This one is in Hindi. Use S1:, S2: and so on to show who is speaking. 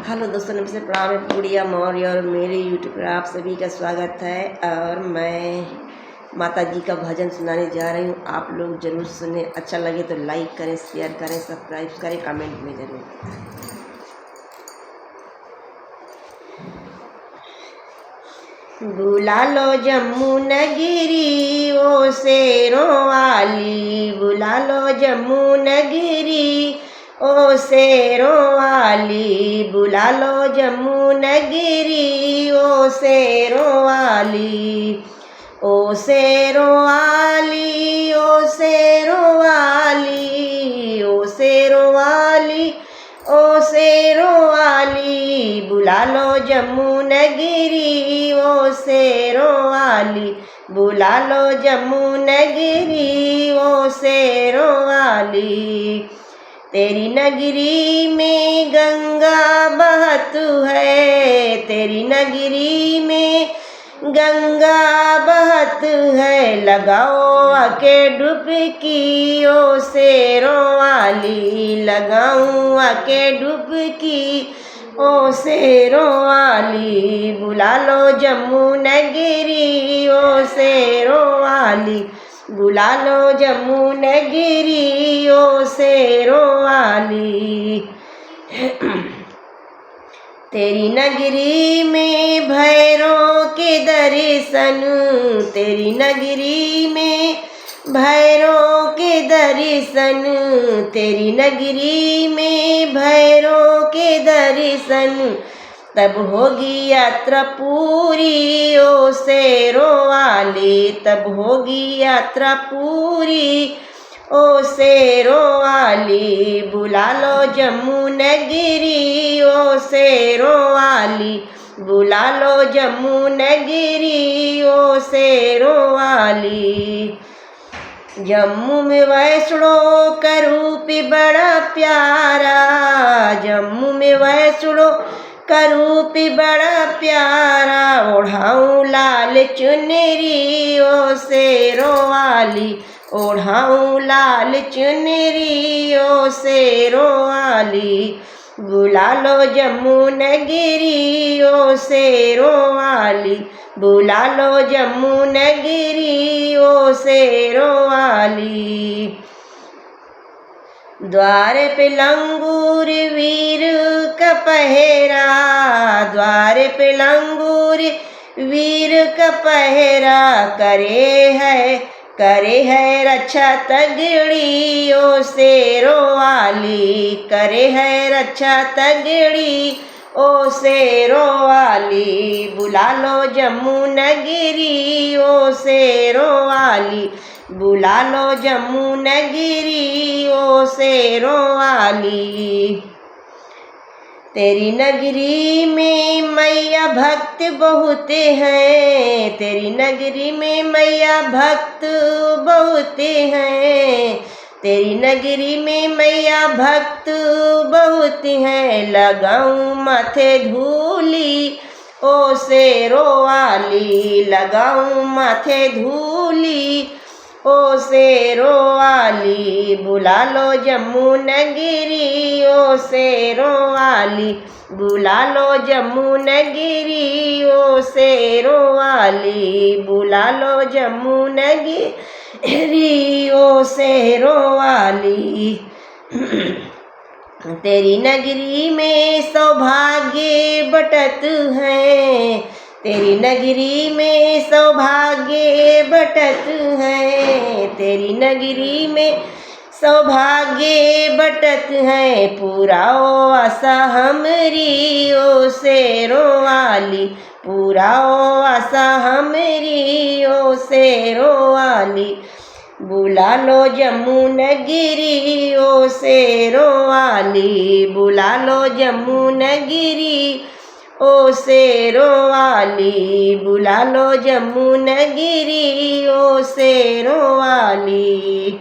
S1: हेलो दोस्तों, नमस्ते, प्रणाम। मैं गुड़िया मौर्य और मेरे यूट्यूब पर आप सभी का स्वागत है। और मैं माता जी का भजन सुनाने जा रही हूँ। आप लोग ज़रूर सुने। अच्छा लगे तो लाइक करें, शेयर करें, सब्सक्राइब करें, कमेंट में ज़रूर। बुला लो जमुनगिरी ओ शेरों वाली, बुला लो जमुनगिरी ओ शेरों वाली, बुला लो जमुनगिरी ओ शेरों वाली, ओ शेरों वाली, ओ शेरों वाली, ओ शेरों वाली, ओ शेरों वाली, बुला लो जमुनगिरी ओ शेरों वाली, बुला लो जमुनगिरी ओ शेरों वाली। तेरी नगरी में गंगा बहत है, तेरी नगरी में गंगा बहत है, लगाओ आके डुबकी ओ शेरों वाली, लगाऊं आके डुबकी ओ शेरों वाली, बुला लो जमुनगिरी ओ शेरों वाली, बुला लो जमुनगिरी ओ शेरों वाली। तेरी नगरी में भैरों के दर्शन, तेरी नगरी में भैरों के दर्शन, तेरी नगरी में भैरों के दर्शन, तब होगी यात्रा पूरी ओ शेरों वाली, तब होगी यात्रा पूरी ओ शेरों वाली, बुला लो जमुनगिरी ओ शेरों वाली, बुला लो जमुनगिरी ओ शेरों वाली। जम्मू में वैष्णो का रूप बड़ा प्यारा, जम्मू में वैष्णो का रूप बड़ा प्यारा, ओढ़ाऊं लाल चुनरी ओ शेरों वाली, ओढ़ाऊं लाल चुनरी ओ शेरों वाली, बुला लो जमुनगिरी ओ शेरों वाली, बुला लो जमुनगिरी ओ शेरों वाली। द्वार पे लंगूर वीर का पहरा, द्वार पे लंगूर वीर का पहरा, करे है रक्षा तगड़ी ओ शेरों वाली, करे है रक्षा तगड़ी ओ शेरों वाली, बुला लो जमुनगिरी ओ शेरों वाली, बुला लो जमुनगिरी ओ शेरों वाली। तेरी नगरी में मैया भक्त बहुत हैं, तेरी नगरी में मैया भक्त बहुत हैं, तेरी नगरी में मैया भक्त बहुत हैं, लगाऊं माथे धूली ओ शेरों वाली, लगाऊं माथे धूली ओ शेरों वाली, बुला लो जमुनगिरी ओ शेरों वाली, बुला लो जमुनगिरी ओ शेरों वाली, बुला लो जमुनगिरी ओ शेरों वाली। तेरी नगरी में सौभाग्य बटत है, तेरी नगरी में सौभाग्य बटत है, तेरी नगरी में सौभाग्य बटत है, पूरा ओ आशा हमरी ओ शेरों वाली, पूरा ओ आशा हमरी ओ शेरों वाली, बुला लो जमुनगिरी ओ शेरों वाली, बुला लो जमुनगिरी ओ शेरों वाली, बुला लो जमुनगिरी ओ शेरों वाली।